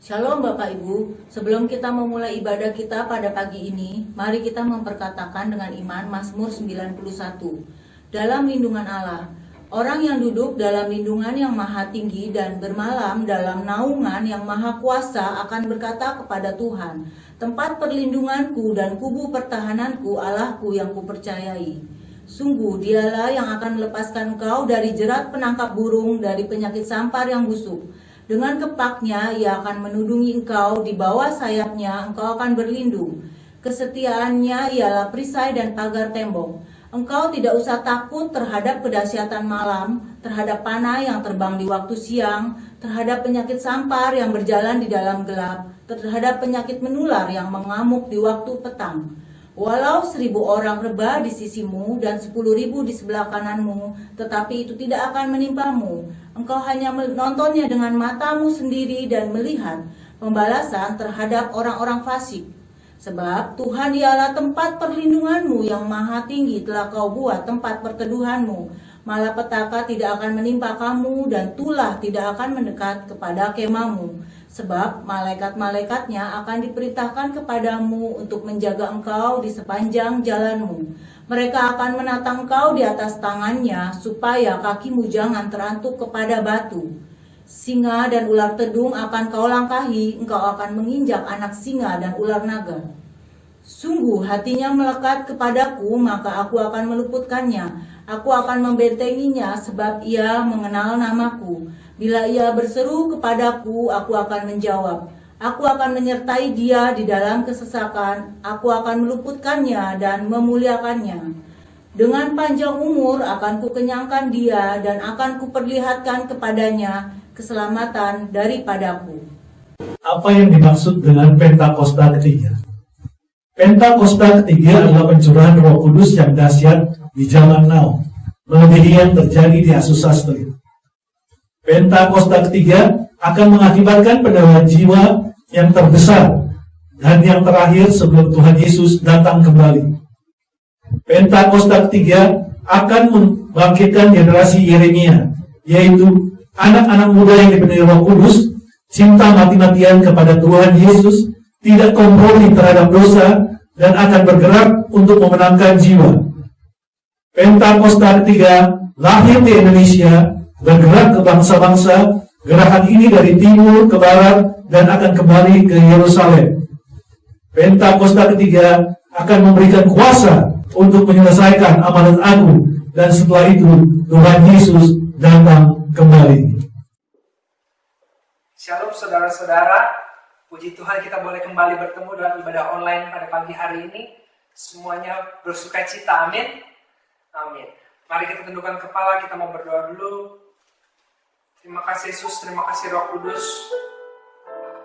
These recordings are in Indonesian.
Shalom Bapak Ibu, sebelum kita memulai ibadah kita pada pagi ini, mari kita memperkatakan dengan iman Mazmur 91. Dalam lindungan Allah, orang yang duduk dalam lindungan yang maha tinggi dan bermalam dalam naungan yang maha kuasa akan berkata kepada Tuhan, tempat perlindunganku dan kubu pertahananku, Allahku yang kupercayai. Sungguh dialah yang akan melepaskan engkau dari jerat penangkap burung, dari penyakit sampar yang busuk. Dengan kepaknya ia akan menudungi engkau, di bawah sayapnya engkau akan berlindung. Kesetiaannya ialah perisai dan pagar tembok. Engkau tidak usah takut terhadap kedahsyatan malam, terhadap panah yang terbang di waktu siang, terhadap penyakit sampar yang berjalan di dalam gelap, terhadap penyakit menular yang mengamuk di waktu petang. Walau 1.000 orang rebah di sisimu dan 10.000 di sebelah kananmu, tetapi itu tidak akan menimpamu. Engkau hanya menontonnya dengan matamu sendiri dan melihat pembalasan terhadap orang-orang fasik. Sebab Tuhan ialah tempat perlindunganmu yang maha tinggi, telah kau buat tempat perteduhanmu. Malapetaka tidak akan menimpa kamu dan tulah tidak akan mendekat kepada kemahmu. Sebab malaikat-malaikatnya akan diperintahkan kepadamu untuk menjaga engkau di sepanjang jalanmu. Mereka akan menatang engkau di atas tangannya, supaya kakimu jangan terantuk kepada batu. Singa dan ular tedung akan kau langkahi, engkau akan menginjak anak singa dan ular naga. Sungguh hatinya melekat kepadaku, maka aku akan meluputkannya. Aku akan membentenginya, sebab ia mengenal namaku. Bila ia berseru kepadaku, aku akan menjawab. Aku akan menyertai dia di dalam kesesakan. Aku akan meluputkannya dan memuliakannya. Dengan panjang umur akan kukenyangkan dia dan akan kuperlihatkan kepadanya keselamatan daripadaku. Apa yang dimaksud dengan Pentakosta ketiga? Pentakosta ketiga adalah pencurahan Roh Kudus yang dahsyat di zaman now, melebihi yang terjadi di Asusah Street. Pentakosta ketiga akan mengakibatkan pendarahan jiwa yang terbesar dan yang terakhir sebelum Tuhan Yesus datang kembali. Pentakosta ketiga akan membangkitkan generasi Yeremia, yaitu anak-anak muda yang dipenuhi Roh Kudus, cinta mati-matian kepada Tuhan Yesus, tidak kompromi terhadap dosa, dan akan bergerak untuk memenangkan jiwa. Pentakosta ketiga lahir di Indonesia, bergerak ke bangsa-bangsa. Gerakan ini dari timur ke barat dan akan kembali ke Yerusalem. Pentakosta ketiga akan memberikan kuasa untuk menyelesaikan amanat agung, dan setelah itu Tuhan Yesus datang kembali. Shalom saudara-saudara, puji Tuhan kita boleh kembali bertemu dalam ibadah online pada pagi hari ini. Semuanya bersukacita, amin. Amin. Mari kita tundukkan kepala, kita mau berdoa dulu. Terima kasih Yesus, terima kasih Roh Kudus.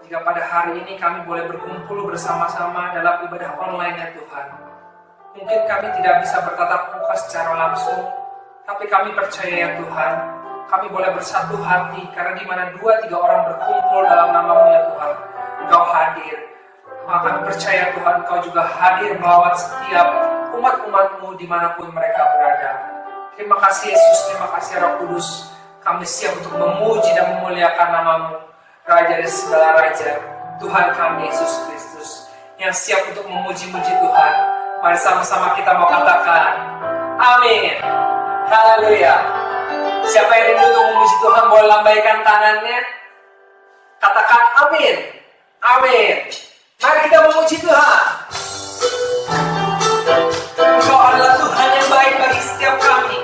Jika pada hari ini kami boleh berkumpul bersama-sama dalam ibadah online ya Tuhan. Mungkin kami tidak bisa bertatap muka secara langsung, tapi kami percaya ya Tuhan, kami boleh bersatu hati, karena di mana 2-3 orang berkumpul dalam nama-Mu ya Tuhan, Engkau hadir. Maka percaya Tuhan, Engkau juga hadir melawat setiap umat-umat-Mu dimanapun mereka berada. Terima kasih Yesus, terima kasih Roh Kudus. Kami siap untuk memuji dan memuliakan nama-Mu, Raja dari segala Raja, Tuhan kami Yesus Kristus, yang siap untuk memuji-muji Tuhan. Mari sama-sama kita mau katakan, amin. Haleluya. Siapa yang rindu untuk memuji Tuhan, boleh lambaikan tangannya. Katakan amin. Amin. Mari kita memuji Tuhan. Engkau adalah Tuhan yang baik bagi setiap kami.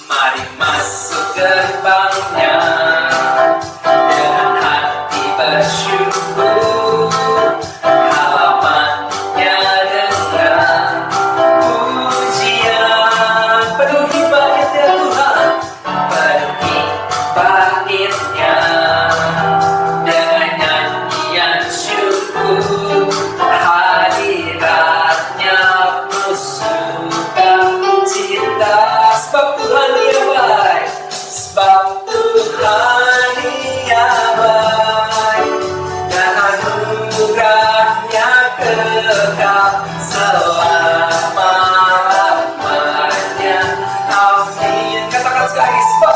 Mari masuk gerbangnya dengan hati bersyukur, halamannya baitnya dengan nyanyian syukur, hadiratnya penuh sukacita. Sebab Tuhan dia baik, sebab Tuhan dia baik, dan anugerahnya kekal selama-lamanya. Amin. Katakan sekali, sebab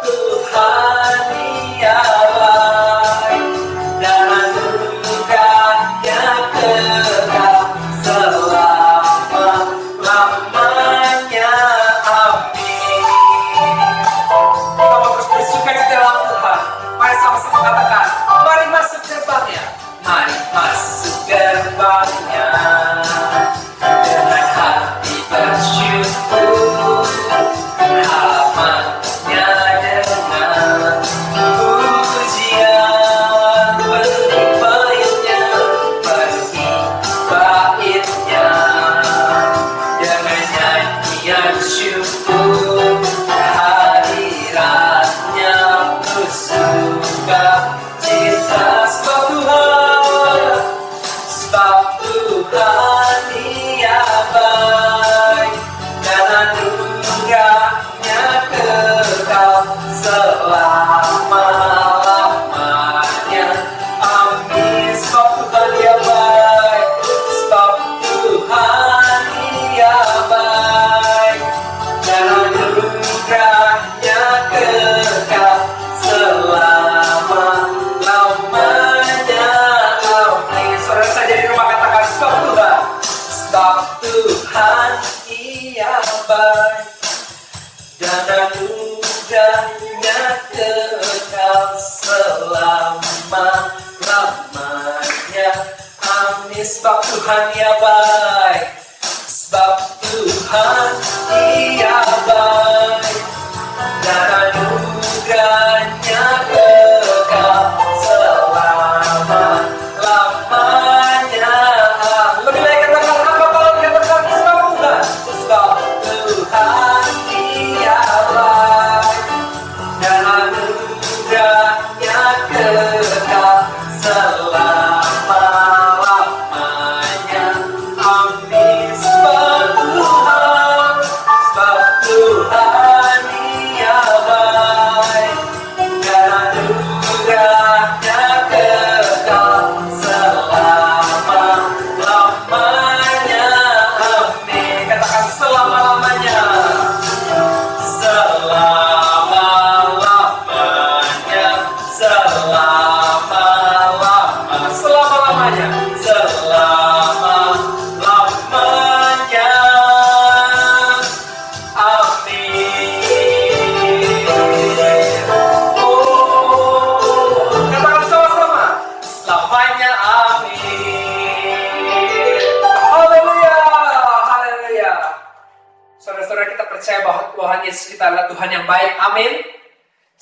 Tuhan dia baik, dan anugerahnya kekal selama-lamanya. Amin. Kita mau terus bersuka di dalam Tuhan. Mari sama-sama katakan, mari masuk gerbangnya, mari masuk gerbangnya dengan hati bersyukur, amannya dengan pujian, penuhi baitnya, penuhi baitnya dengan nyanyian syukur, hadiratnya penuh sukacita. Sebab Tuhan dia baik, dan anugerahnya kekal selama-lamanya. Amin. Sebab Tuhan dia baik, sebab Tuhan dia baik, dan anugerahnya kekal selama-lamanya. Amin. Saudara saja di rumah katakan, sebab Tuhan ia baik, dan anugerahnya kekal selama-lamanya. Amin. Sebab Tuhan ia baik, sebab Tuhan ia baik, dan anugerahnya kekal selama-lamanya. Lebih baik katakan apa kalau dikatakan sebab Tuhan dia baik, dan anugerahnya kekal selama-lamanya. Amin. Sebab Tuhan dia baik, dan anugerahnya kekal selama-lamanya. Amin. Katakan selama-lamanya, selama-lamanya, selama-lamanya, selama-lamanya. Amin. Oh, katakan sama-sama, selamanya. Amin. Haleluya, haleluya. Saudara-saudara, kita percaya bahwa Tuhan Yesus kita adalah Tuhan yang baik. Amin.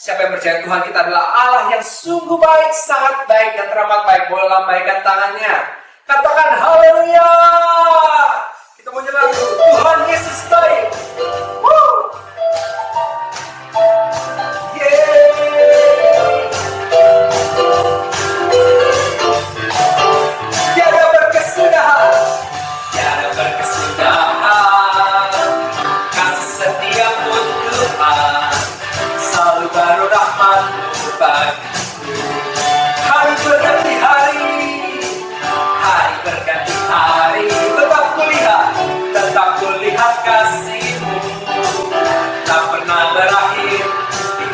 Siapa yang percaya Tuhan kita adalah Allah yang sungguh baik, sangat baik, dan teramat baik, boleh lambaikan tangannya. Katakan haleluya. Kita mau nyanyi lagu Tuhan Yesus baik. Woo. Yeay. Tiada berkesudahan, tiada berkesudahan, kasih setiamu Tuhan, selalu baru rahmat-Mu bagiku. Hari berganti hari, hari berganti hari, tetap kulihat kasih-Mu, tak pernah berakhir di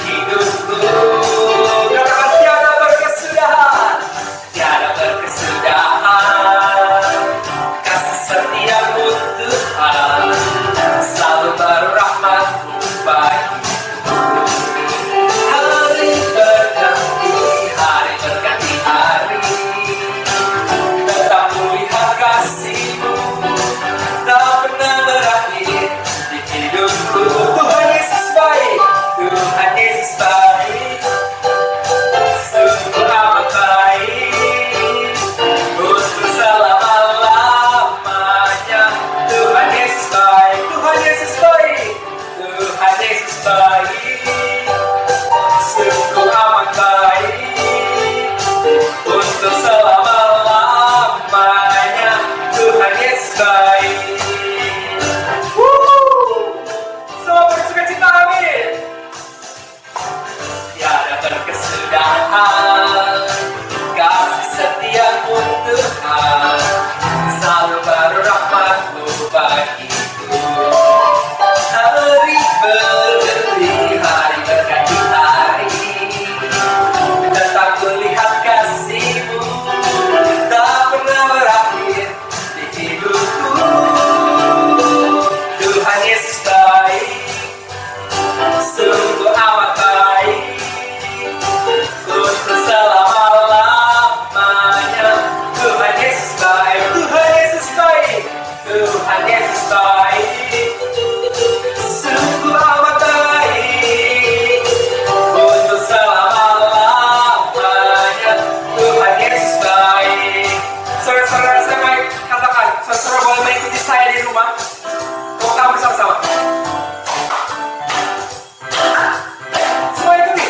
kemudahan, kasih setiamu Tuhan, selalu berrahmat-Mu bagiku. Hari berganti hari berganti hari, tetap melihat kasih-Mu tak pernah berakhir di hidupku. Tuhan Yesus baik, sungguh amat baik, untuk selama-lamanya. Tuhan Yesus baik, Tuhan Yesus baik, Tuhan Yesus baik, sungguh amat baik, untuk selama-lamanya. Tuhan Yesus baik. Saudara-saudara saya baik, katakan, saudara boleh mengikuti saya di rumah. Kita bersama-sama. Semua ikuti.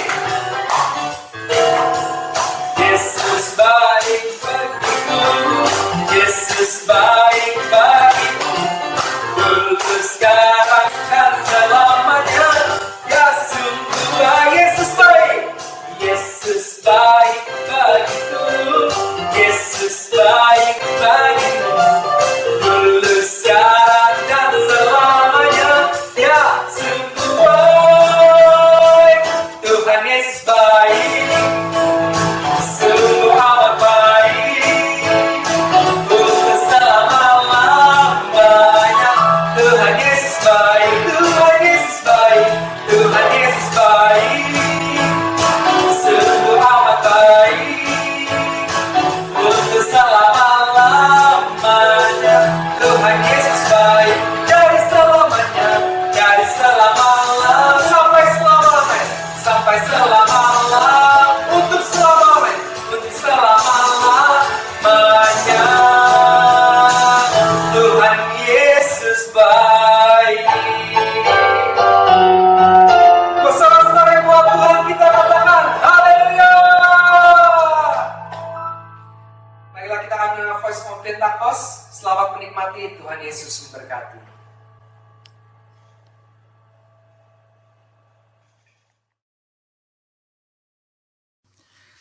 Yesus baik bagiku, Yesus baik bagiku, dulu sekarang dan selamanya. Ya sungguh baik, Yesus baik, Yesus baik bagiku, Yesus baik bagiku, dulu sekarang dan selamanya. Ya sungguh baik, Tuhan Yesus baik, sungguh amat baik, untuk selama-lamanya. Tuhan Yesus baik, Tuhan Yesus baik, Tuhan Yesus baik, sungguh amat baik, untuk selama-lamanya. Tuhan Yesus baik, dari selamanya, dari selama-lamanya, sampai selama-lamanya, sampai selama-lamanya, untuk selama-lamanya, untuk selama-lamanya. Tuhan Yesus baik. Bersama-sama yang buat Tuhan kita katakan, haleluya. Baiklah, kita akan mendengar voice of Pentakos. Selamat menikmati, Tuhan Yesus memberkati.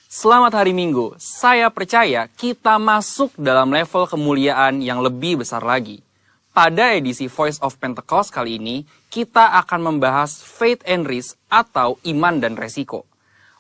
Selamat hari Minggu. Saya percaya kita masuk dalam level kemuliaan yang lebih besar lagi. Pada edisi Voice of Pentecost kali ini, kita akan membahas faith and risk atau iman dan resiko.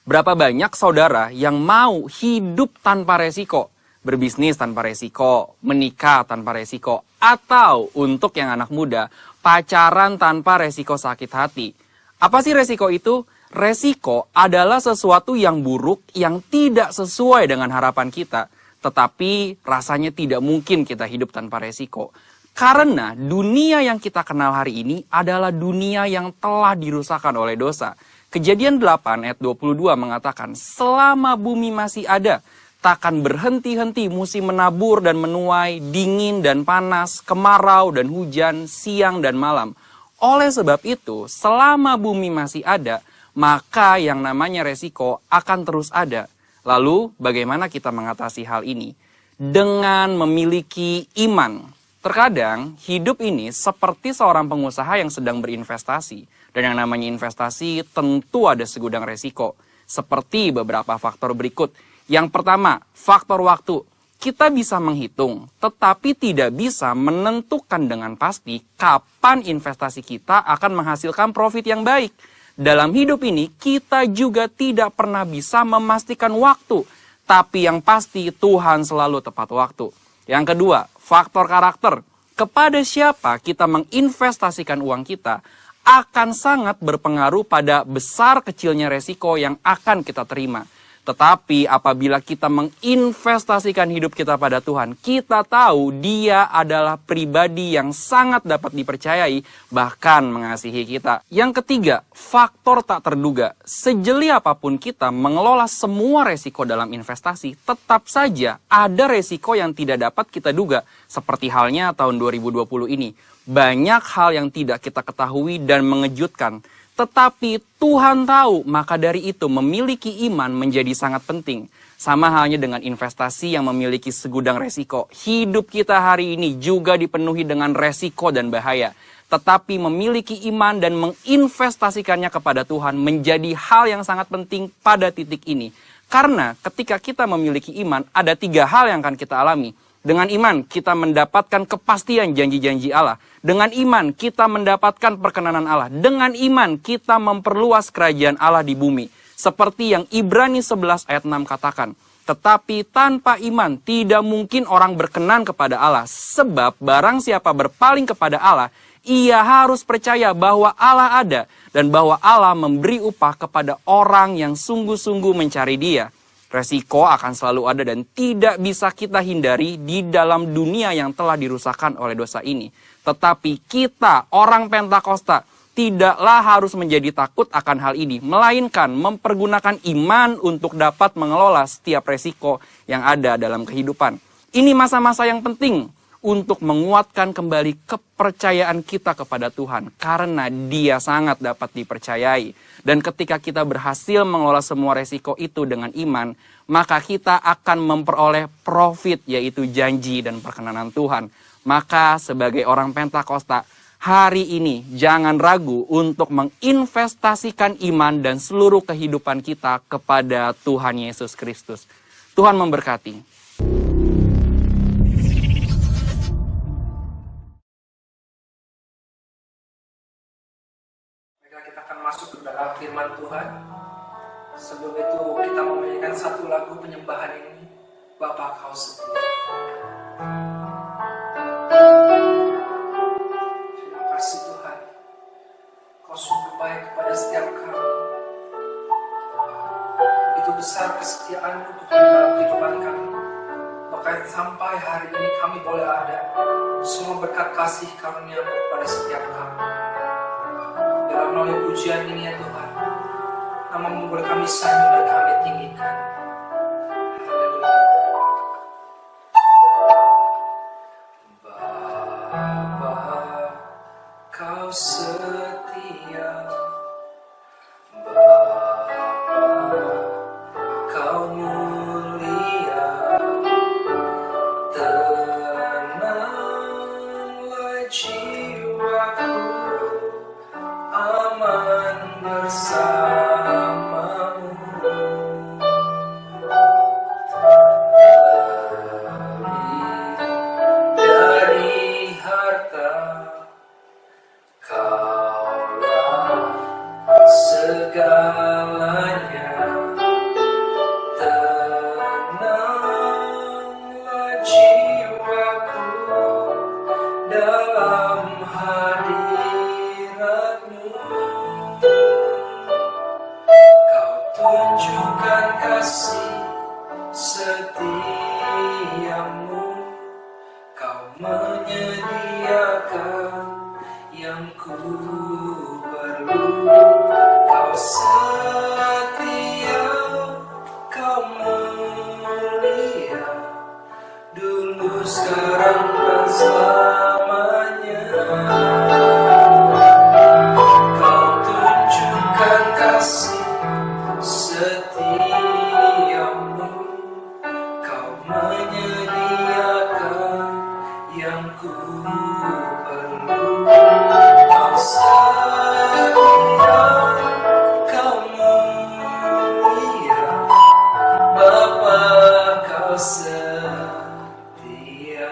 Berapa banyak saudara yang mau hidup tanpa resiko? Berbisnis tanpa resiko, menikah tanpa resiko, atau untuk yang anak muda, pacaran tanpa resiko sakit hati. Apa sih resiko itu? Resiko adalah sesuatu yang buruk yang tidak sesuai dengan harapan kita. Tetapi rasanya tidak mungkin kita hidup tanpa resiko. Karena dunia yang kita kenal hari ini adalah dunia yang telah dirusakkan oleh dosa. Kejadian 8 ayat 22 mengatakan, selama bumi masih ada, takkan berhenti-henti musim menabur dan menuai, dingin dan panas, kemarau dan hujan, siang dan malam. Oleh sebab itu, selama bumi masih ada, maka yang namanya resiko akan terus ada. Lalu, bagaimana kita mengatasi hal ini? Dengan memiliki iman. Terkadang, hidup ini seperti seorang pengusaha yang sedang berinvestasi. Dan yang namanya investasi tentu ada segudang resiko. Seperti beberapa faktor berikut. Yang pertama, faktor waktu. Kita bisa menghitung, tetapi tidak bisa menentukan dengan pasti kapan investasi kita akan menghasilkan profit yang baik. Dalam hidup ini, kita juga tidak pernah bisa memastikan waktu. Tapi yang pasti, Tuhan selalu tepat waktu. Yang kedua, faktor karakter. Kepada siapa kita menginvestasikan uang kita, akan sangat berpengaruh pada besar kecilnya resiko yang akan kita terima. Tetapi apabila kita menginvestasikan hidup kita pada Tuhan, kita tahu Dia adalah pribadi yang sangat dapat dipercayai, bahkan mengasihi kita. Yang ketiga, faktor tak terduga. Sejeli apapun kita mengelola semua resiko dalam investasi, tetap saja ada resiko yang tidak dapat kita duga. Seperti halnya tahun 2020 ini. Banyak hal yang tidak kita ketahui dan mengejutkan. Tetapi Tuhan tahu, maka dari itu memiliki iman menjadi sangat penting. Sama halnya dengan investasi yang memiliki segudang resiko. Hidup kita hari ini juga dipenuhi dengan resiko dan bahaya. Tetapi memiliki iman dan menginvestasikannya kepada Tuhan menjadi hal yang sangat penting pada titik ini. Karena ketika kita memiliki iman, ada 3 hal yang akan kita alami. Dengan iman, kita mendapatkan kepastian janji-janji Allah. Dengan iman, kita mendapatkan perkenanan Allah. Dengan iman, kita memperluas kerajaan Allah di bumi. Seperti yang Ibrani 11 ayat 6 katakan. Tetapi tanpa iman, tidak mungkin orang berkenan kepada Allah. Sebab barang siapa berpaling kepada Allah, ia harus percaya bahwa Allah ada. Dan bahwa Allah memberi upah kepada orang yang sungguh-sungguh mencari Dia. Resiko akan selalu ada dan tidak bisa kita hindari di dalam dunia yang telah dirusakkan oleh dosa ini. Tetapi kita, orang Pentakosta, tidaklah harus menjadi takut akan hal ini. Melainkan mempergunakan iman untuk dapat mengelola setiap resiko yang ada dalam kehidupan. Ini masa-masa yang penting untuk menguatkan kembali kepercayaan kita kepada Tuhan. Karena Dia sangat dapat dipercayai. Dan ketika kita berhasil mengelola semua resiko itu dengan iman, maka kita akan memperoleh profit, yaitu janji dan perkenanan Tuhan. Maka sebagai orang Pentakosta, hari ini jangan ragu untuk menginvestasikan iman dan seluruh kehidupan kita kepada Tuhan Yesus Kristus. Tuhan memberkati. Kita akan masuk ke dalam firman Tuhan. Sebelum itu kita mau menyanyikan satu lagu penyembahan ini, Bapa Kau Setia. Terima kasih Tuhan, Kau sungguh baik kepada setiap kami. Begitu besar kesetiaan-Mu Tuhan dalam kehidupan kami. Bahkan sampai hari ini kami boleh ada. Semua berkat kasih karunia-Mu kepada setiap kami. Dalam melalui pujian ini ya Tuhan, nama-Mu boleh kami sanjung dan kami tinggikan. Haleluya. Bapa, Kau setia. Bapa, Kau mulia. Tenanglah jiwaku, aman bersamamu. Lebih dari harta, Kaulah segalanya. Tenanglah jiwaku dalam hadirat-Mu. Kau tunjukkan kasih setiamu. Kau menyediakan yang ku perlu. Kau setia, Kau mulia, dulu, sekarang, dan selamanya. Kau tunjukkan kasih setiamu. Kau menyediakan yang ku perlu. Kau setia, Kau mulia, Bapa Kau setia.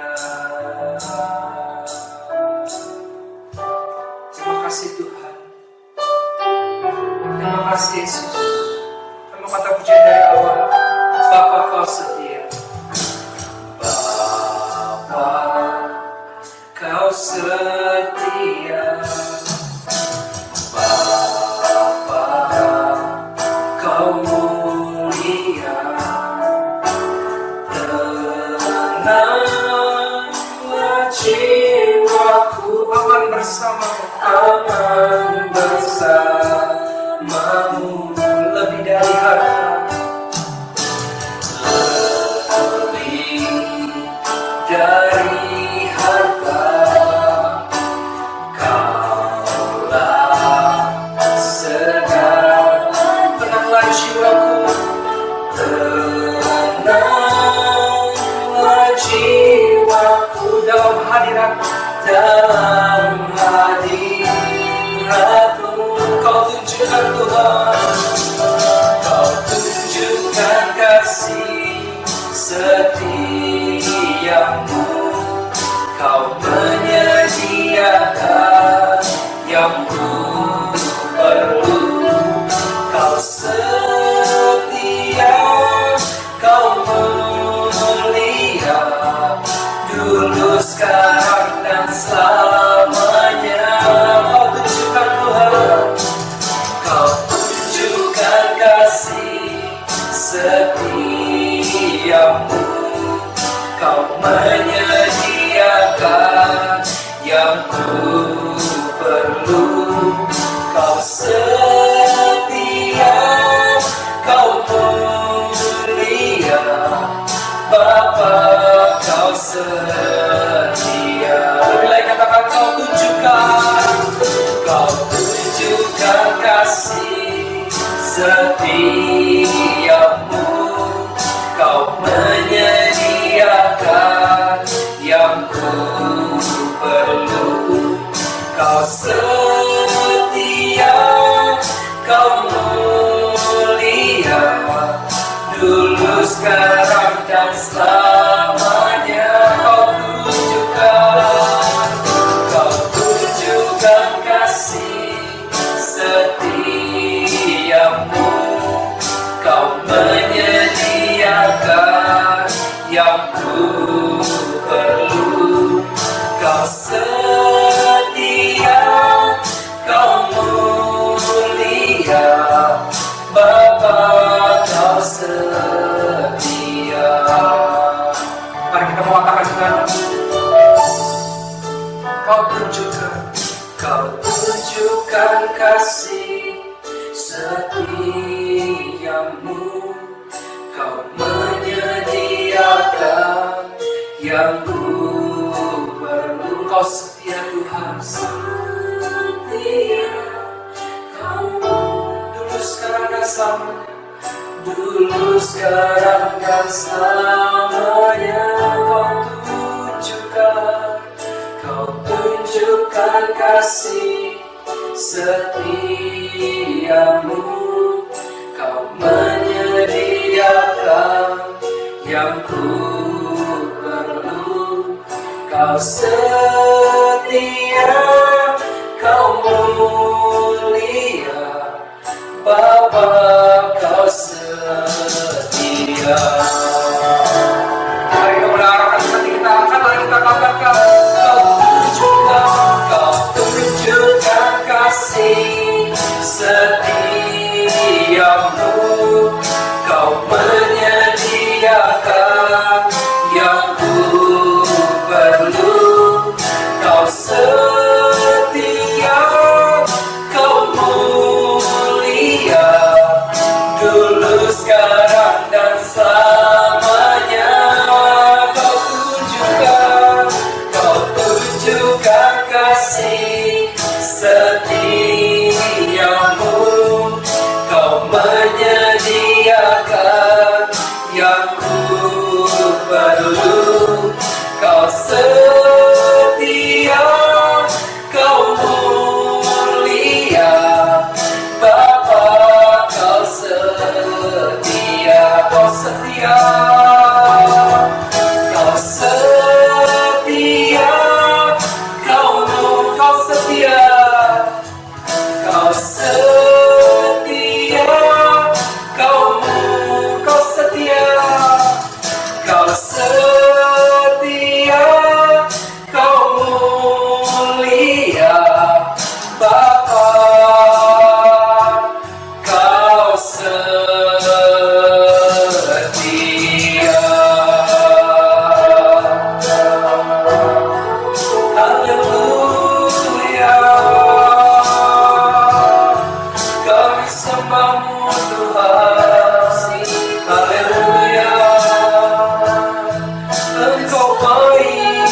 Terima kasih Tuhan. Terima kasih Yesus. Terima kata pujian dari awal. Bapa Kau setia. Bapa Kau setia. Bapa Kau mulia. Tenanglah jiwaku, aman bersamamu. Aman bersamamu. Lebih dari harta, setia, Kau mulia, dulu, sekarang, dan selamanya. Kau tunjukkan Tuhan, Kau tunjukkan kasih setiamu, Kau menyediakan yang ku perlu. Kau setia, Kau mulia, Bapa, Kau setia. Lebih lagi katakan, Kau tunjukkan kasih setiamu, Kau menyediakan yang ku perlu. Kau setia, Kau mulia, dulu, sekarang, dan selamanya. Kau tunjukkan kasih setiamu, Kau menyediakan yang ku perlu. Kau setia, Kau mulia, Bapa, Kau setia. Mari kita mengatakan dengan Kau tunjukkan kasih setiamu, Kau menyediakan yang ku perlu. Kau setia Tuhan, setia, Kau dulu, sekarang, dan selamanya. Dulu, sekarang, dan selamanya. Kau tunjukkan kasih setiamu, Kau menyediakan yang ku perlu. Kau setia, Kau mulia, Bapa, Kau setia. Mari kita berharap hati kita angkat, mari kita katakan, Kau tunjukkan kasih setiamu, Kau menyediakan yang ku perlu. Kau setia, Kau mulia, dulu, sekarang, dan selamanya. Kau tunjukkan kasih setiamu, Kau menyediakan yang ku perlu. Kau setia, Kau mulia, Bapa, Kau setia. Kau setia, Kau setia, Kau setia, Kau setia, Kau setia, Kau setia, Kau mulia, Bapa, Kau setia. Haleluya, kami sembah-Mu Tuhan. Haleluya, Engkau baik,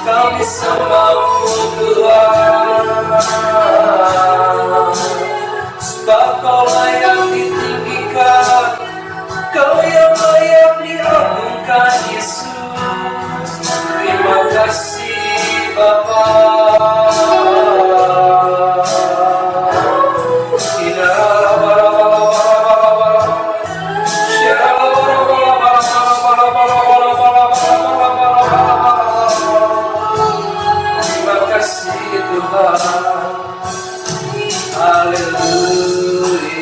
kami sembah-Mu Tuhan. Sebab Kau layak ditinggikan, Kau yang layak diagungkan, Yesus. Terima kasih Bapa. Terima kasih Tuhan. Haleluya.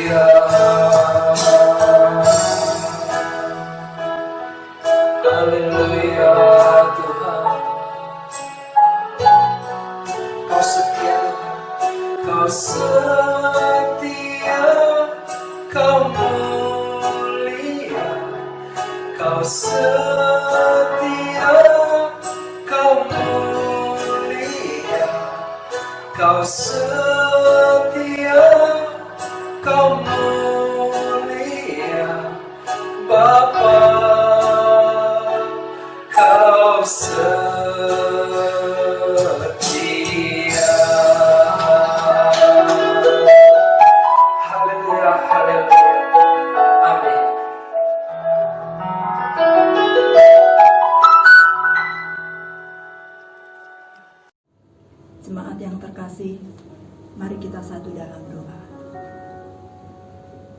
setia, kau mulia, kau setia, kau mulia, Bapa, kau setia. Haleluya, haleluya, amin. Jemaat yang terkasih, mari kita satu dalam doa.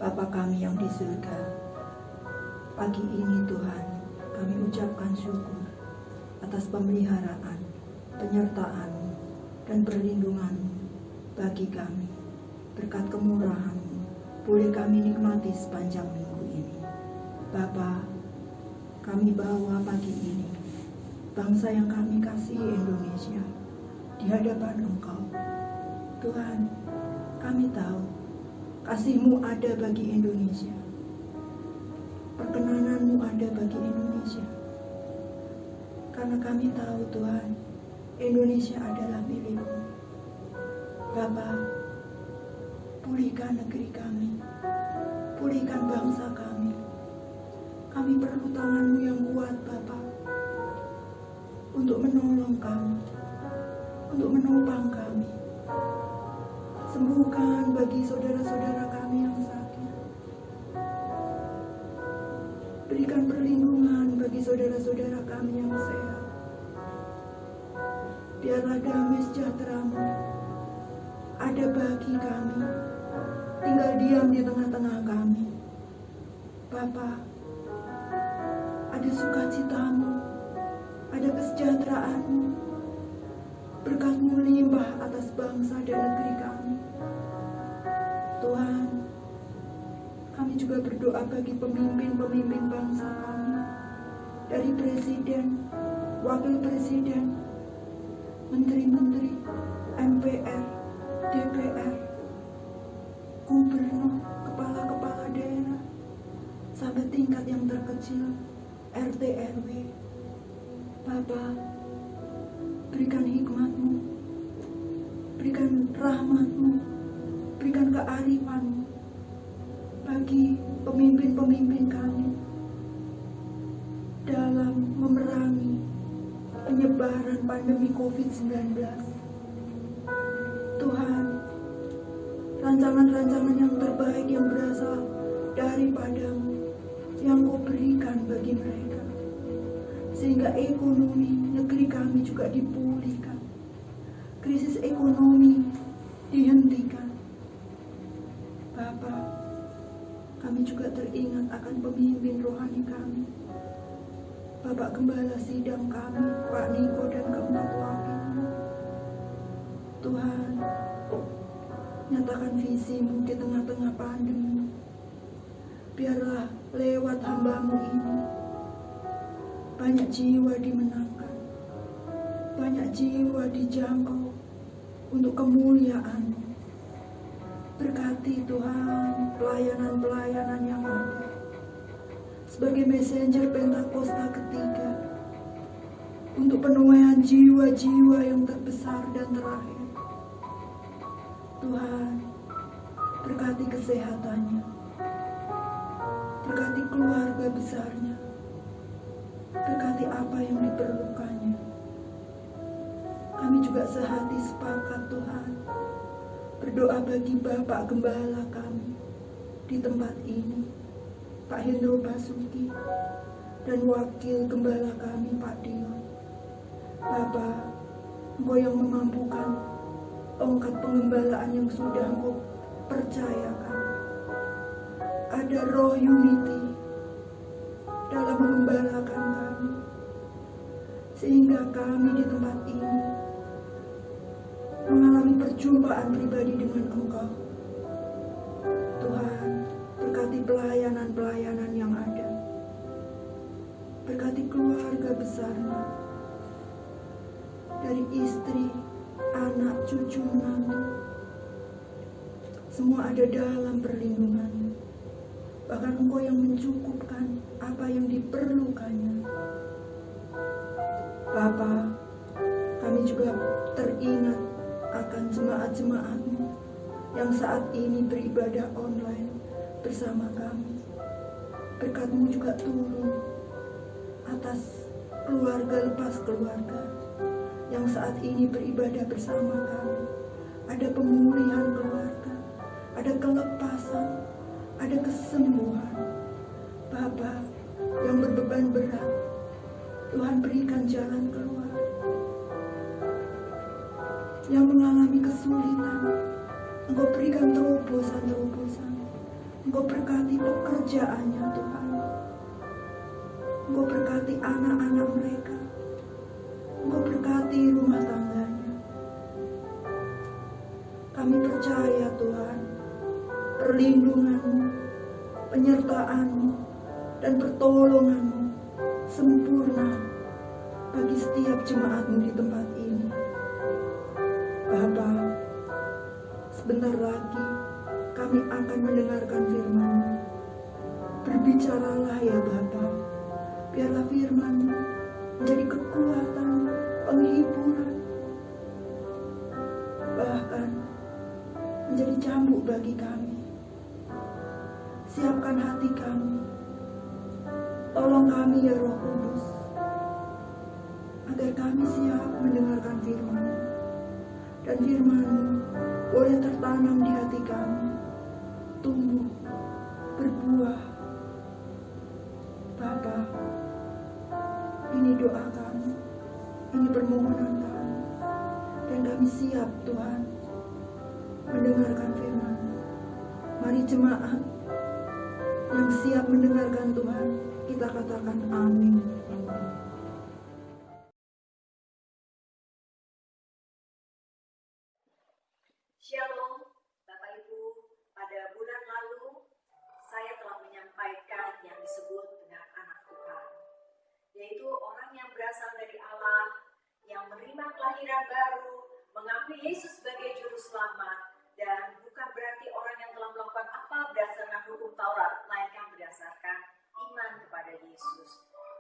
Bapa kami yang di surga, pagi ini Tuhan, kami ucapkan syukur atas pemeliharaan, penyertaan-Mu, dan perlindungan-Mu bagi kami. Berkat kemurahan-Mu, boleh kami nikmati sepanjang minggu ini. Bapa, kami bawa pagi ini bangsa yang kami kasihi, Indonesia, di hadapan Engkau. Tuhan, kami tahu kasih-Mu ada bagi Indonesia, perkenanan-Mu ada bagi Indonesia. Karena kami tahu Tuhan, Indonesia adalah milik-Mu. Bapa, pulihkan negeri kami, pulihkan bangsa kami. Kami perlu tangan-Mu yang kuat Bapa, untuk menolong kami, untuk menopang kami. Sembuhkan bagi saudara-saudara kami yang sakit. Berikan perlindungan bagi saudara-saudara kami yang sehat. Biarlah damai sejahtera-Mu ada bagi kami, tinggal diam di tengah-tengah kami. Bapa, ada sukacita-Mu, ada kesejahteraan-Mu. Berkat-Mu limpah atas bangsa dan negeri kami. Tuhan, kami juga berdoa bagi pemimpin-pemimpin bangsa kami, dari presiden, wakil presiden, menteri-menteri, MPR, DPR, gubernur, kepala-kepala daerah, sampai tingkat yang terkecil, RT RW. Bapa, berikan hikmat-Mu, berikan rahmat-Mu, berikan kearifan-Mu bagi pemimpin-pemimpin kami dalam memerangi penyebaran pandemi COVID-19. Tuhan, rancangan-rancangan yang terbaik yang berasal daripada-Mu yang Kau berikan bagi mereka, sehingga ekonomi negeri kami juga dipulihkan, krisis ekonomi dihentikan. Bapa, kami juga teringat akan pemimpin rohani kami, Bapak Gembala Sidang kami, Pak Niko dan keempat wakilnya. Tuhan, nyatakan visi-Mu di tengah-tengah pandemi. Biarlah lewat hamba-Mu ini banyak jiwa dimenangkan, banyak jiwa dijangkau untuk kemuliaan-Mu. Berkati Tuhan pelayanan-pelayanan yang ada sebagai messenger Pentakosta ketiga untuk penuaian jiwa-jiwa yang terbesar dan terakhir. Tuhan, berkati kesehatannya, berkati keluarga besarnya, berkati apa yang diperlukannya. Kami juga sehati sepakat Tuhan berdoa bagi Bapak Gembala kami di tempat ini, Pak Hendro Basuki, dan Wakil Gembala kami Pak Dion. Bapak, Engkau yang memampukan tongkat pengembalaan yang sudah Engkau percayakan. Ada roh unity dalam mengembalakan kami, sehingga kami di tempat ini mengalami perjumpaan pribadi dengan Engkau. Tuhan, berkati pelayanan-pelayanan yang ada, berkati keluarga besarnya, dari istri, anak, cucu, menantu, semua ada dalam perlindungan-Mu. Bahkan Engkau yang mencukupkan apa yang diperlukannya. Bapa, kami juga teringat akan jemaat-jemaat-Mu yang saat ini beribadah online bersama kami. Berkat-Mu juga turun atas keluarga lepas keluarga yang saat ini beribadah bersama kami. Ada pemulihan keluarga, ada kelepasan, ada kesembuhan. Bapa yang berbeban berat, Tuhan berikan jalan keluar. Yang mengalami kesulitan, Engkau berikan terobosan-terobosan. Engkau berkati pekerjaannya Tuhan. Engkau berkati anak-anak mereka. Engkau berkati rumah tangganya. Kami percaya Tuhan, perlindungan-Mu, penyertaan-Mu, dan pertolongan-Mu sempurna bagi setiap jemaat-Mu di tempat ini. Bapa, sebentar lagi kami akan mendengarkan firman-Mu. Berbicaralah ya Bapa, biarlah firman-Mu menjadi kekuatan, penghiburan, bahkan menjadi cambuk bagi kami. Siapkan hati kami, tolong kami ya Roh Kudus, agar kami siap mendengarkan firman-Mu, dan firman-Mu boleh tertanam di hati kami, tumbuh, berbuah. Bapa, ini doa kami, ini permohonan kami, dan kami siap Tuhan mendengarkan firman. Mari jemaat yang siap mendengarkan Tuhan, kita katakan amin. Shalom, Bapak Ibu. Pada bulan lalu, saya telah menyampaikan yang disebut dengan anak Tuhan, yaitu orang yang berasal dari Allah, yang menerima kelahiran baru, mengakui Yesus sebagai juru selamat, dan bukan berarti orang yang telah melakukan apa berdasarkan hukum Taurat, melainkan berdasarkan iman kepada Yesus.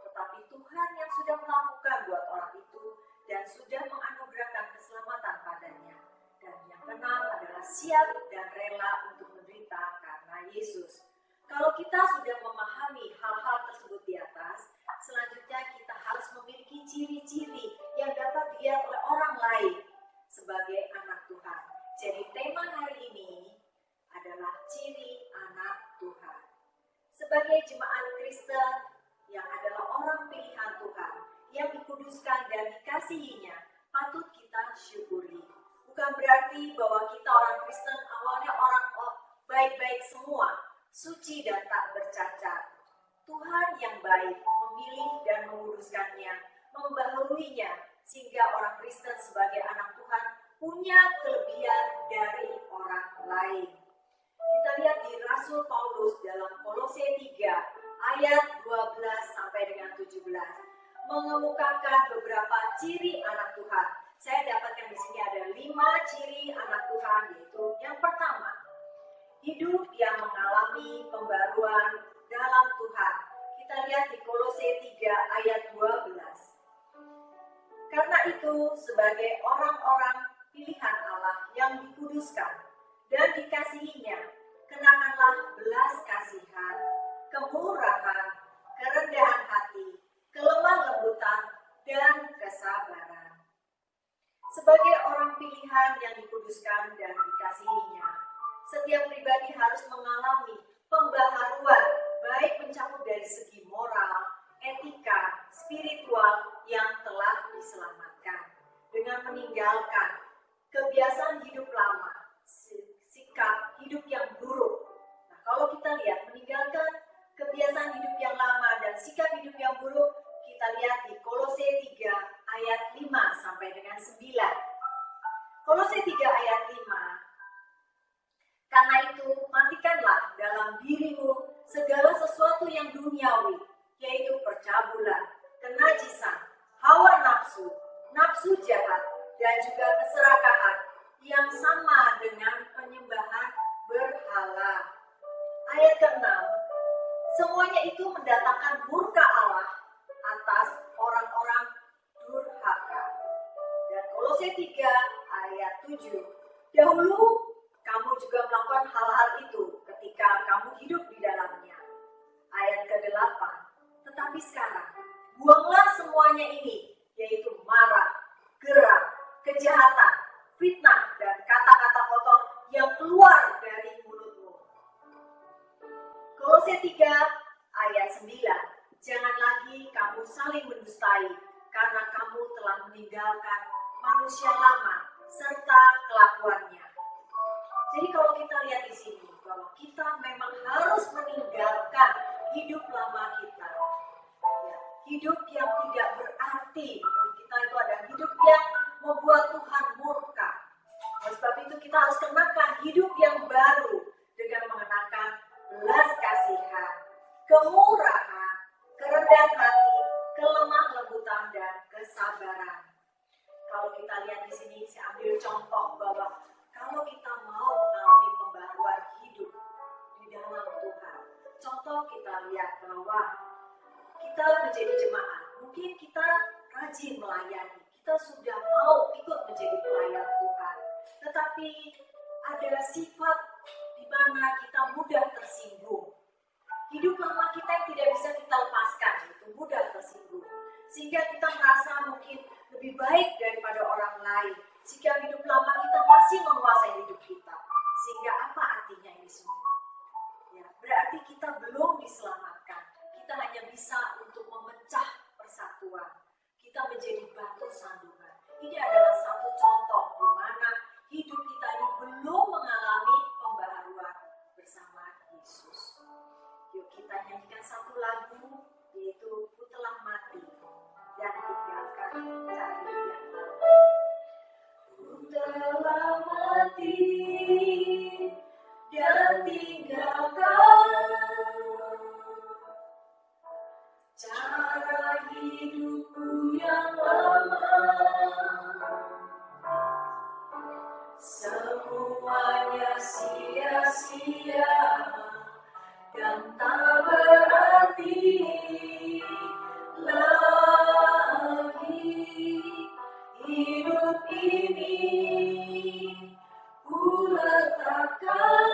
Tetapi Tuhan yang sudah melakukan buat orang itu dan sudah menganugerahkan keselamatan padanya. Dan yang keenam adalah siap dan rela untuk menderita karena Yesus. Kalau kita sudah memahami hal-hal tersebut di atas, selanjutnya kita harus memiliki ciri-ciri yang dapat dilihat oleh orang lain sebagai anak Tuhan. Jadi tema hari ini adalah ciri anak Tuhan. Sebagai jemaat Kristen yang adalah orang pilihan Tuhan, yang dikuduskan dan dikasihinya, patut kita syukuri. Bukan berarti bahwa kita orang Kristen awalnya orang baik-baik semua, suci dan tak bercacat. Tuhan yang baik memilih dan menguduskannya, membaharuinya, sehingga orang Kristen sebagai anak Tuhan punya kelebihan dari orang lain. Kita lihat di Rasul Paulus dalam Kolose 3 ayat 12 sampai dengan 17 mengemukakan beberapa ciri anak Tuhan. Saya dapatkan di sini ada 5 ciri anak Tuhan, yaitu yang pertama, hidup yang mengalami pembaruan dalam Tuhan. Kita lihat di Kolose 3 ayat 12. Karena itu, sebagai orang-orang pilihan Allah yang dikuduskan dan dikasihinya, kenakanlah belas kasihan, kemurahan, kerendahan hati, kelemah lembutan, dan kesabaran. Sebagai orang pilihan yang dikuduskan dan dikasihinya, setiap pribadi harus mengalami pembaharuan, baik mencakup dari segi moral, etika, spiritual yang telah diselamatkan, dengan meninggalkan kebiasaan hidup lama, sikap hidup yang buruk. Nah, kalau kita lihat meninggalkan kebiasaan hidup yang lama dan sikap hidup yang buruk, kita lihat di Kolose 3 ayat 5 sampai dengan 9. Kolose 3 ayat 5. Karena itu, matikanlah dalam dirimu segala sesuatu yang duniawi, yaitu percabulan, kenajisan, hawa nafsu, nafsu jahat, dan juga keserakahan yang sama dengan penyembahan berhala. Ayat ke-6, Semuanya itu mendatangkan murka Allah atas orang-orang durhaka. Dan Kolose 3 ayat 7. Dahulu kamu juga melakukan hal-hal itu ketika kamu hidup di dalamnya. Ayat ke-8. Tetapi sekarang, buanglah semuanya ini, yaitu marah, geram, kejahatan, fitnah, dan kata-kata kotor yang keluar dari mulutmu. Kolose 3 ayat 9. Jangan lagi kamu saling mendustai, karena kamu telah meninggalkan manusia lama serta kelakuannya. Jadi kalau kita lihat di sini bahwa kita memang harus meninggalkan hidup lama kita. Ya, hidup yang tidak berarti menurut kita itu ada hidup yang membuat Tuhan murka. Oleh sebab itu kita harus kenakan hidup yang baru dengan mengenakan belas kasihan, kemurahan, kerendahan hati, kelemah lembutan, dan kesabaran. Kalau kita lihat di sini, saya ambil contoh bahwa kalau kita mau mengalami pembaruan hidup di dalam Tuhan, contoh kita lihat bahwa kita menjadi jemaat, mungkin kita rajin melayani, kita sudah mau ikut menjadi pelayan Tuhan, tetapi ada sifat di mana kita mudah tersinggung. Hidup lama kita yang tidak bisa kita lepaskan, itu mudah tersinggung. Sehingga kita merasa mungkin lebih baik daripada orang lain. Jika hidup lama kita masih menguasai hidup kita. Sehingga apa artinya ini semua? Ya, berarti kita belum diselamatkan. Kita hanya bisa untuk memecah persatuan. Kita menjadi batu sandungan. Ini adalah satu contoh di mana hidup kita ini belum mengalami pembaharuan bersama Yesus. Yuk kita nyanyikan satu lagu, yaitu Ku Telah Mati dan Tinggalkan Cara Hidup yang Lama. Ku telah mati dan tinggalkan cara hidupku yang lama. Semuanya sia-sia dan tak berarti lagi. Hidup ini ku letakkan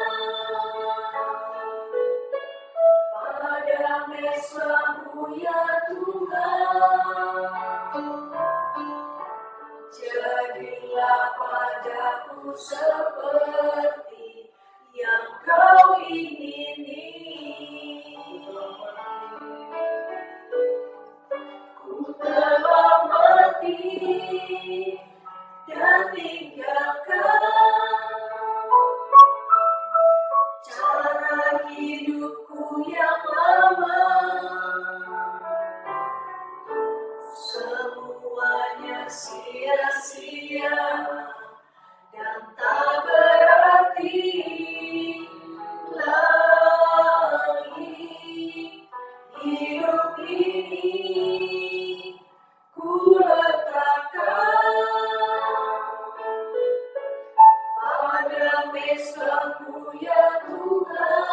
pada mesra-Mu ya Tuhan. Jadilah padaku seperti yang Kau ingini. Ku telah mati dan tinggalkan cara hidupku yang lama. Semuanya sia-sia dan tak berarti lagi. Hidup ini ku letakkan pada mesra-Mu ya Tuhan.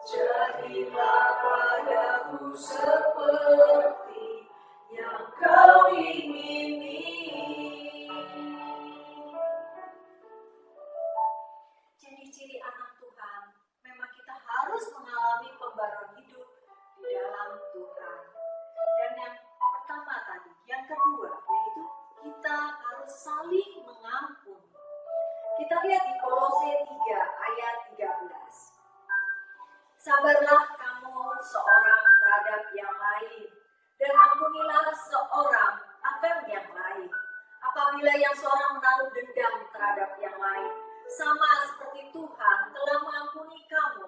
Jadilah padaku seperti yang Kau ingini. Ciri-ciri anak Tuhan, memang kita harus mengalami pembaruan hidup di dalam Tuhan. Dan yang pertama tadi, yang kedua, yaitu kita harus saling mengampuni. Kita lihat di Kolose 3 ayat 13. Sabarlah kamu seorang terhadap yang lain, dan ampunilah seorang akan yang lain. Apabila yang seorang menaruh dendam terhadap yang lain, sama seperti Tuhan telah mengampuni kamu,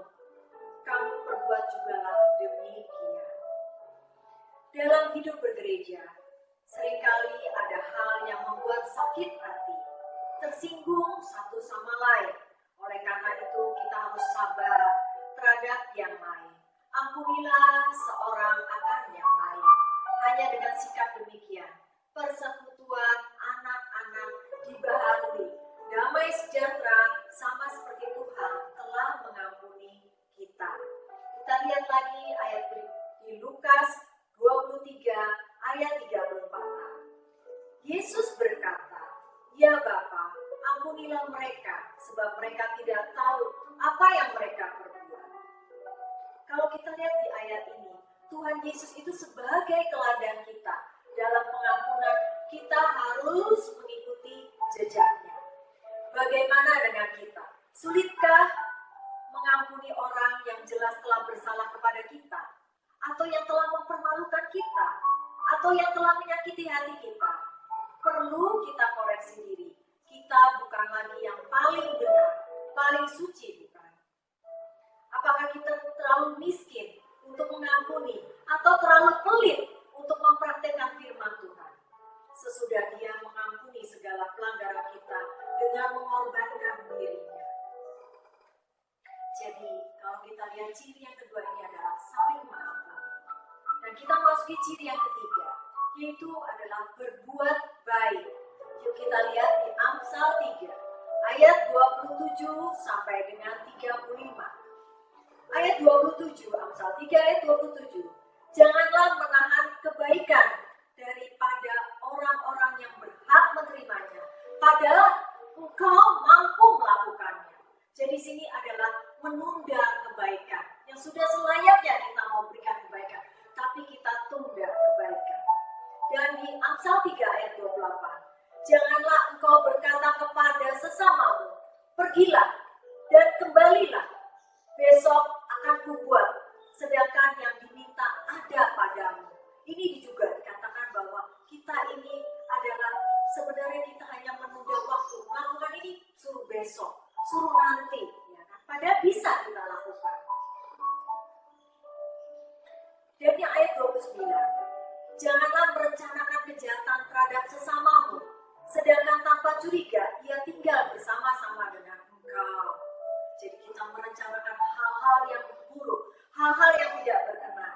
kamu perbuat jugalah demikian. Dalam hidup bergereja, seringkali ada hal yang membuat sakit hati, tersinggung satu sama lain. Oleh karena itu kita harus sabar terhadap yang lain. Ampunilah seorang akan yang lain. Hanya dengan sikap demikian, persekutuan anak-anak dibaharui. Damai sejahtera sama seperti Tuhan telah mengampuni dari Lukas 23 ayat 34a. Yesus berkata, "Ya Bapa, ampunilah mereka, sebab mereka tidak tahu apa yang mereka perbuat." Kalau kita lihat di ayat ini, Tuhan Yesus itu sebagai teladan kita. Dalam pengampunan, kita harus mengikuti jejaknya. Bagaimana dengan kita? Sulitkah mengampuni orang yang jelas telah bersalah kepada kita? Atau yang telah mempermalukan kita? Atau yang telah menyakiti hati kita? Perlu kita koreksi diri. Kita bukan lagi yang paling benar, paling suci, bukan? Apakah kita terlalu miskin untuk mengampuni atau terlalu pelit untuk mempraktekkan firman Tuhan? Sesudah Dia mengampuni segala pelanggaran kita dengan mengorbankan dirinya. Jadi, kalau kita lihat ciri yang kedua ini adalah saling mengampuni. Dan kita masuki ciri yang ketiga, yaitu adalah berbuat baik. Yuk kita lihat di Amsal 3, ayat 27 sampai dengan 35. Ayat 27, Amsal 3 ayat 27. Janganlah menahan kebaikan daripada orang-orang yang berhak menerimanya, padahal engkau mampu melakukannya. Jadi sini adalah menunda kebaikan. Yang sudah selayaknya kita mau berikan kebaikan, tapi kita tunda kebaikan. Dan di Amsal 3 ayat 28. Janganlah engkau berkata kepada sesamamu, "Pergilah dan kembalilah, besok akan kubuat," sedangkan yang diminta ada padamu. Ini juga dikatakan bahwa kita ini adalah sebenarnya kita hanya menunda waktu. Melakukan ini suruh besok, suruh nanti, ya kan? Padahal bisa kita lakukan. Dan yang ayat 29, janganlah merencanakan kejahatan terhadap sesamamu, sedangkan tanpa curiga ia tinggal bersama-sama dengan engkau. Jadi kita merencanakan hal-hal yang buruk, hal-hal yang tidak berkenan.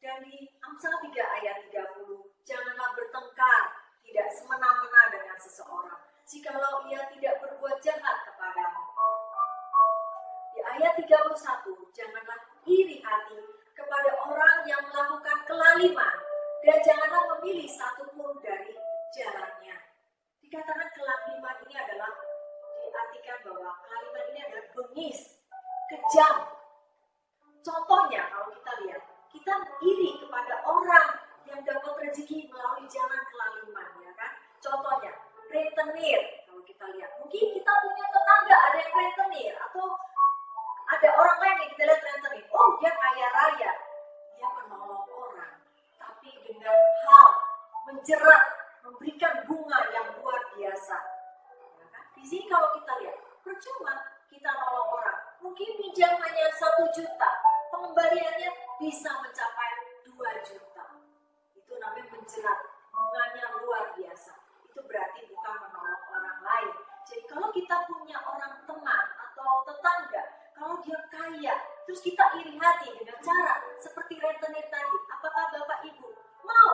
Dan di Amsal 3 ayat 30, janganlah bertengkar, tidak semena-mena dengan seseorang, jikalau ia tidak berbuat jahat kepadamu. Di ayat 31, janganlah iri hati kepada orang yang melakukan kelaliman, dan janganlah memilih satupun dari jalannya. Dikatakan kelaliman ini adalah, diartikan bahwa kelaliman ini adalah bengis, kejam. Contohnya kalau kita lihat, kita iri kepada orang yang dapat rezeki melalui jalan kelaliman, ya kan? Contohnya, rentenir. Kalau kita lihat, mungkin kita punya tetangga ada yang rentenir, atau ada orang lain yang kita lihat rentenir. Oh, dia kaya raya, dia menolong orang, tapi dengan hal menjerat, memberikan bunga yang luar biasa. Ya kan? Di sini kalau kita lihat, percuma kita nolong orang. Mungkin pinjam hanya 1 juta, pengembaliannya bisa mencapai 2 juta. Itu namanya menjerat, bunganya luar biasa. Itu berarti bukan menolong orang lain. Jadi kalau kita punya orang teman atau tetangga, kalau dia kaya, terus kita iri hati dengan cara seperti rentenir tadi, apakah Bapak Ibu mau?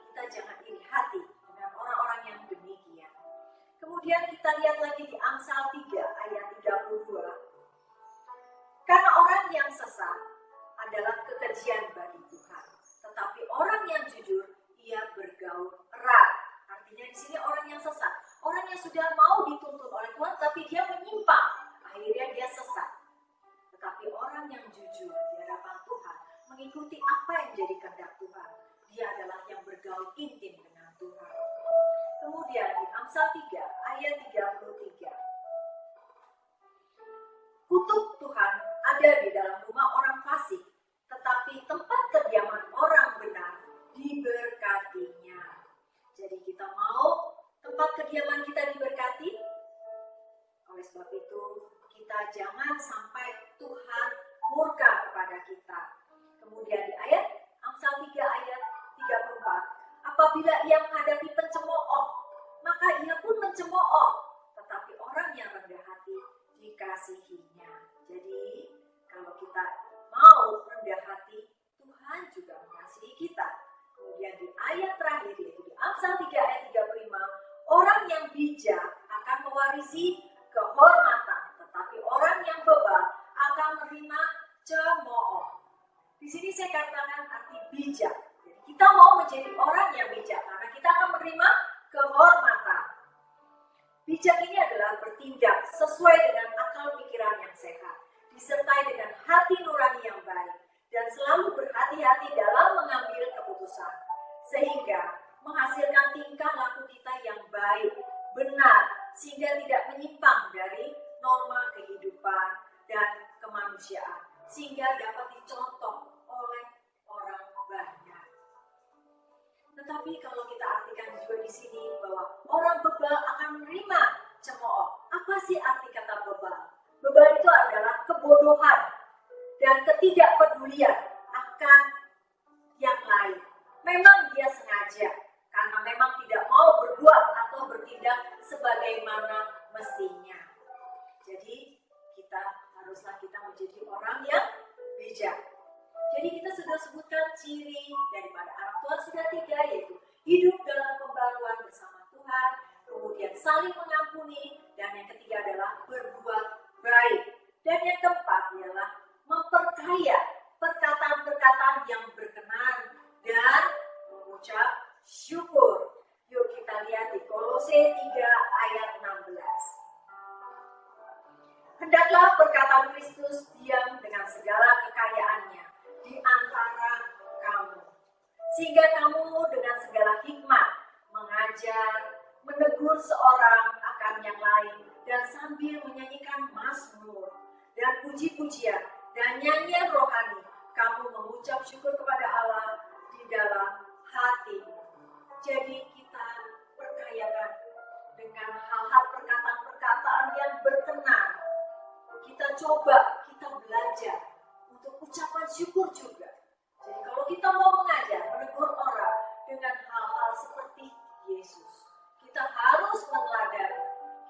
Kita jangan iri hati dengan orang-orang yang demikian. Kemudian kita lihat lagi di Amsal 3 ayat 32. Karena orang yang sesat adalah kekejian bagi Tuhan, tetapi orang yang jujur ia bergaul erat. Artinya di sini orang yang sesat, orang yang sudah mau dituntun oleh Tuhan tapi dia menyimpang, akhirnya dia sesat. Tetapi orang yang jujur di hadapan Tuhan, mengikuti apa yang menjadi kehendak Tuhan, dia adalah yang bergaul intim dengan Tuhan. Kemudian di Amsal 3 ayat 33. Kutuk Tuhan ada di dalam rumah orang fasik, tetapi tempat kediaman orang benar diberkatinya. Jadi kita mau tempat kediaman kita diberkati. Oleh sebab itu, kita jangan sampai Tuhan murka kepada kita. Kemudian di ayat Amsal 3 ayat 34, apabila ia menghadapi pencemooh, maka ia pun mencemooh, tetapi orang yang rendah hati dikasihinya. Jadi kalau kita mau rendah hati, Tuhan juga mengasihi kita. Kemudian di ayat terakhir, yaitu di Amsal 3 ayat 35, orang yang bijak akan mewarisi kehormatan, tetapi orang yang bebal akan menerima cemooh. Di sini saya katakan arti bijak. Jadi kita mau menjadi orang yang bijak karena kita akan menerima kehormatan. Bijak ini adalah bertindak sesuai dengan akal pikiran yang sehat, disertai dengan hati nurani yang baik, dan selalu berhati-hati dalam mengambil keputusan, sehingga menghasilkan tingkah laku kita yang baik, benar, sehingga tidak menyimpang dari norma kehidupan dan kemanusiaan, sehingga dapat dicontoh oleh orang banyak. Tetapi kalau kita artikan juga di sini bahwa orang bebal akan menerima cemooh. Apa sih arti kata bebal? Bebal itu adalah kebodohan dan ketidakpedulian akan yang lain. Memang dia sengaja karena memang tidak mau berbuat atau bertindak sebagaimana mestinya. Jadi kita menjadi orang yang bijak. Jadi kita sudah sebutkan ciri daripada anak Tuhan sudah 3, yaitu hidup dalam pembaruan bersama Tuhan, kemudian saling mengampuni, dan yang ketiga adalah berbuat baik. Dan yang keempat ialah memperkaya perkataan-perkataan yang berkenan dan mengucap syukur. Yuk kita lihat di Kolose 3 ayat 16. Hendaklah perkataan Kristus diam dengan segala kekayaannya di antara kamu, sehingga kamu dengan segala hikmat mengajar, menegur seorang akan yang lain, dan sambil menyanyikan mazmur dan puji-pujian dan nyanyian rohani, kamu mengucap syukur kepada Allah di dalam hatimu. Jadi kita perkayakan dengan hal-hal perkataan-perkataan yang berkenan. Kita coba, kita belajar untuk ucapan syukur juga. Jadi kalau kita mau mengajar, menegur orang dengan hal-hal seperti Yesus, kita harus meneladani,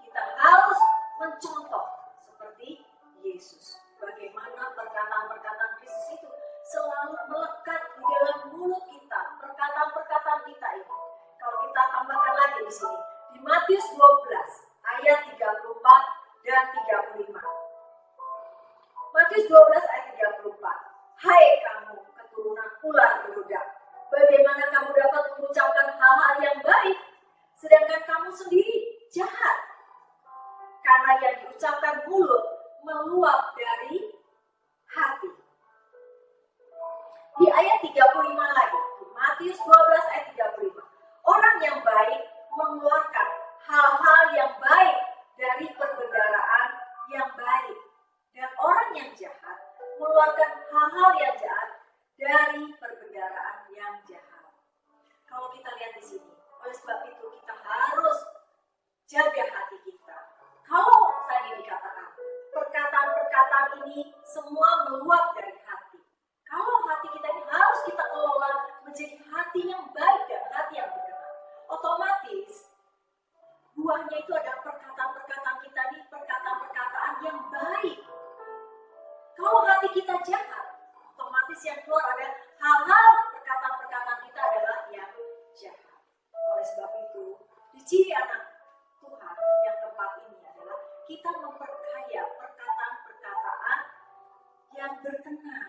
kita harus mencontoh seperti Yesus. Bagaimana perkataan-perkataan Kristus itu selalu melekat di dalam mulut kita, perkataan-perkataan kita ini. Kalau kita tambahkan lagi di sini, di Matius 12 ayat 34 dan 35. Matius 12 ayat 34. Hai kamu keturunan ular beludak, bagaimana kamu dapat mengucapkan hal-hal yang baik, sedangkan kamu sendiri jahat? Karena yang diucapkan mulut meluap dari hati. Di ayat 35 lagi, di Matius 12 ayat 35. Orang yang baik mengeluarkan hal-hal yang baik dari perbendaharaan yang baik. Dan orang yang jahat mengeluarkan hal-hal yang jahat dari perbendaharaan yang jahat. Kalau kita lihat di sini, oleh sebab itu kita harus jaga hati kita. Kalau tadi dikatakan, perkataan-perkataan ini semua meluap dari hati. Kalau hati kita ini harus kita kelola menjadi hati yang baik dan hati yang berkenan. Otomatis buahnya itu ada perkataan-perkataan kita ini, perkataan-perkataan yang baik. Kalau hati kita jahat, otomatis yang keluar ada hal-hal perkataan-perkataan kita adalah yang jahat. Oleh sebab itu, di ciri anak Tuhan yang keempat ini adalah kita memperkaya perkataan-perkataan yang berkenan.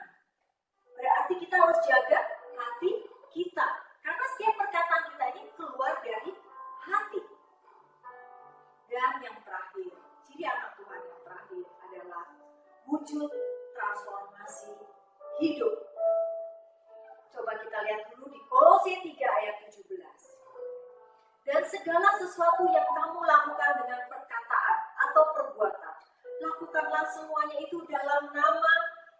Berarti kita harus jaga hati kita. Karena setiap perkataan kita ini keluar dari hati. Dan yang terakhir, ciri anak Tuhan yang terakhir adalah wujud transformasi hidup. Coba kita lihat dulu di Kolose 3 ayat 17. Dan segala sesuatu yang kamu lakukan dengan perkataan atau perbuatan, lakukanlah semuanya itu dalam nama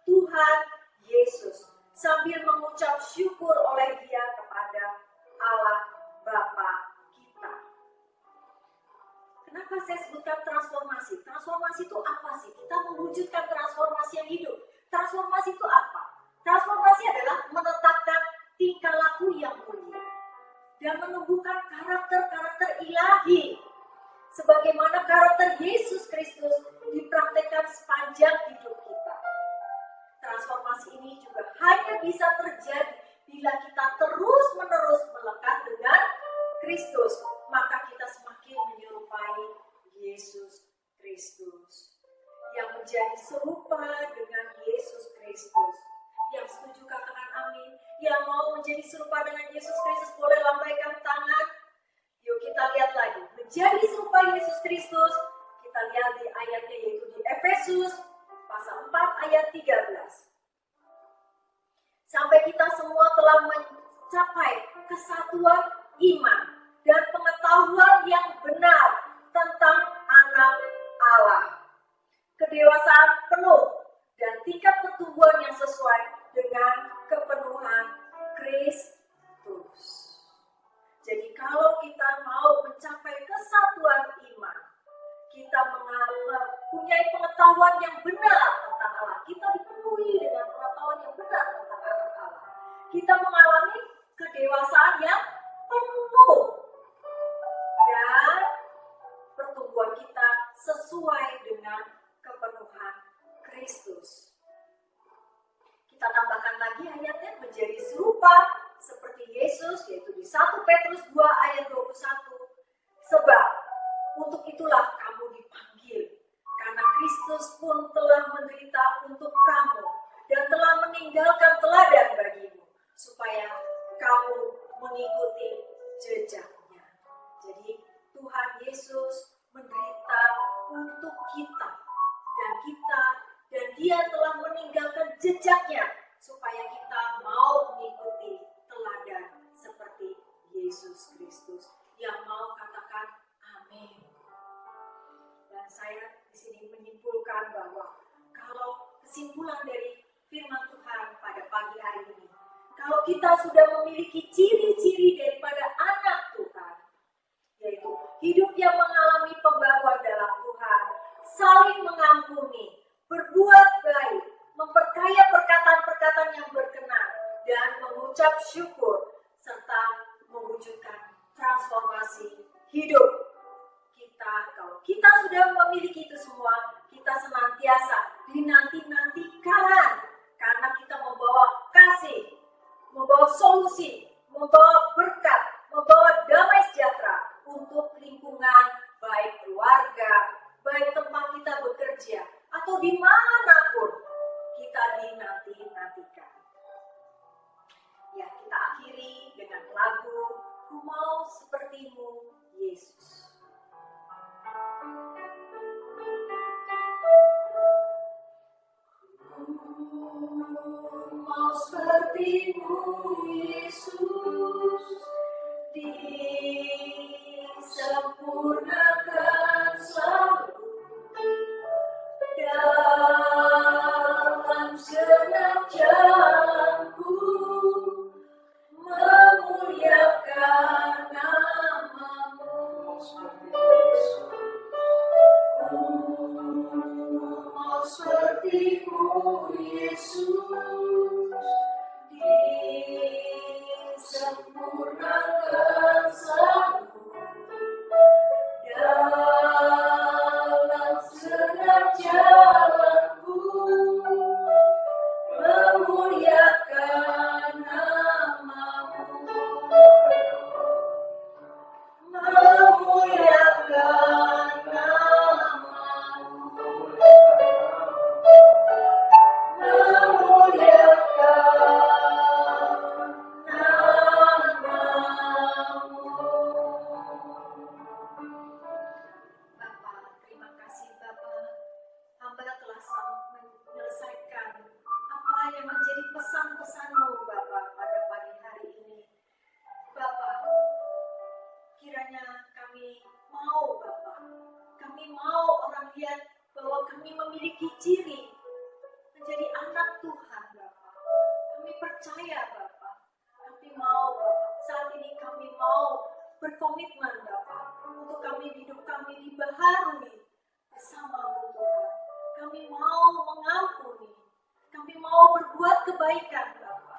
Tuhan Yesus, sambil mengucap syukur oleh Dia kepada Allah Bapa kita. Kenapa saya sebutkan transformasi? Transformasi itu apa sih? Kita mewujudkan transformasi yang hidup. Transformasi itu apa? Transformasi adalah menetapkan tingkah laku yang mulia dan menumbuhkan karakter-karakter ilahi sebagaimana karakter Yesus Kristus dipraktekkan sepanjang hidup kita. Transformasi ini juga hanya bisa terjadi bila kita terus-menerus melekat dengan Kristus, maka kita semakin menyerupai Yesus Kristus. Yang menjadi serupa dengan Yesus Kristus. Yang setujukah yang mau menjadi serupa dengan Yesus Kristus boleh lambaikan tangan. Yuk kita lihat lagi. Menjadi serupa Yesus Kristus. Kita lihat di ayatnya yaitu di Efesus pasal 4 ayat 13. Sampai kita semua telah mencapai kesatuan iman dan pengetahuan yang benar tentang anak Allah. Kedewasaan penuh dan tingkat pertumbuhan yang sesuai dengan kepenuhan Kristus. Jadi kalau kita mau mencapai kesatuan iman, kita mempunyai pengetahuan yang benar tentang Allah. Kita dipenuhi dengan pengetahuan yang benar tentang anak Allah. Kita mengalami kedewasaan yang penuh. Dan pertumbuhan kita sesuai dengan kepenuhan Kristus. Kita tambahkan lagi ayatnya menjadi serupa seperti Yesus, yaitu di 1 Petrus 2 ayat 21. Sebab untuk itulah kamu dipanggil, karena Kristus pun telah menderita untuk kamu dan telah meninggalkan teladan bagimu, supaya kamu mengikuti jejaknya. Jadi Tuhan Yesus menderita untuk kita, dan Dia telah meninggalkan jejaknya, supaya kita mau mengikuti teladan seperti Yesus Kristus. Yang mau katakan amin. Dan saya di sini menyimpulkan bahwa kalau kesimpulan dari firman Tuhan pada pagi hari ini, kalau kita sudah memiliki ciri-ciri daripada anak Tuhan, yaitu hidup yang mengalami pembaruan dalam Tuhan, saling mengampuni, berbuat baik, memperkaya perkataan-perkataan yang berkenan, dan mengucap syukur, serta mewujudkan transformasi hidup. Kalau kita sudah memiliki itu semua, kita senantiasa dinanti-nantikan, karena kita membawa kasih, membawa solusi, membawa berkat, membawa damai sejahtera untuk lingkungan, baik keluarga, baik tempat kita bekerja, atau dimanapun kita dinanti-nantikan. Ya, kita akhiri dengan lagu Ku Mau Sepertimu, Yesus. Mau sepertimu, Yesus, disempurnakan selalu dalam segenap jalanku, memuliakan nama-Mu seperti Yesus. Mau sepertimu, Yesus, disempurnakan selalu dalam segenap jalanku, memuliakan nama-Mu, memuliakan nama-Mu, Bapa, terima kasih Bapa. Hamba telah menyelesaikan apa yang menjadi pesan-pesan-Mu Bapa pada pagi hari ini. Bapa, kiranya kami mau Bapa, kami mau orang lihat bahwa kami memiliki ciri menjadi anak Tuhan Bapa. Kami percaya Bapa, kami mau Bapa. Saat ini kami mau berkomitmen Bapa, untuk hidup kami dibaharui bersama-Mu Tuhan. Kami mau mengampuni, kami mau berbuat kebaikan Bapa,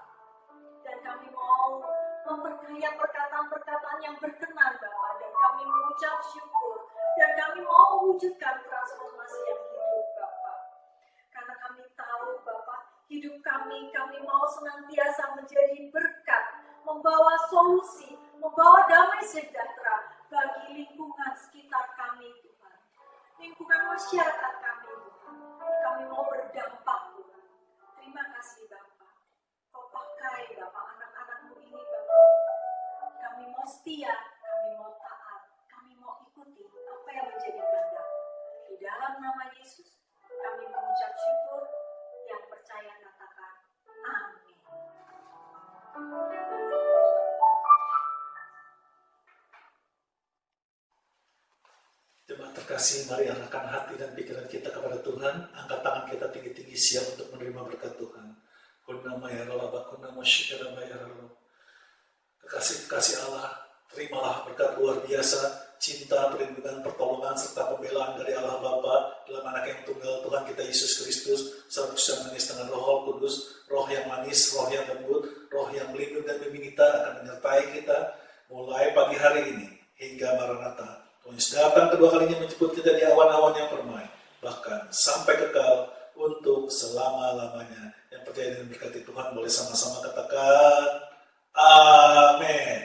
dan kami mau memperkaya perkataan-perkataan yang berkenan Bapa, dan kami mengucap syukur, dan kami mau mewujudkan transformasi yang hidup Bapa. Karena kami tahu Bapa, hidup kami mau senantiasa menjadi berkat, membawa solusi, membawa damai sejahtera bagi lingkungan sekitar kami Tuhan. Lingkungan masyarakat kami Tuhan. Kami mau berdampak Tuhan. Terima kasih Bapa. Kau pakai Bapa anak setia, kami mau taat, kami mau ikuti apa yang menjadi kehendak. Di dalam nama Yesus, kami mengucap syukur, yang percaya katakan amin. Jemaat terkasih, mari arahkan hati dan pikiran kita kepada Tuhan. Angkat tangan kita tinggi-tinggi siap untuk menerima berkat Tuhan. Kunama ya Allah, kunama syikara ya Allah. Kekasih-kekasih Allah, terimalah berkat luar biasa, cinta, perlindungan, pertolongan, serta pembelaan dari Allah Bapa dalam anak yang tunggal Tuhan kita Yesus Kristus, serta yang manis dengan Roh Kudus, roh yang manis, roh yang lembut, roh yang melindungi dan membimbing kita akan menyertai kita mulai pagi hari ini hingga Maranatha. Tuhan Yesus datang kedua kalinya menjemput kita di awan-awan yang permai, bahkan sampai kekal untuk selama-lamanya. Yang percaya dengan berkati Tuhan boleh sama-sama katakan amin.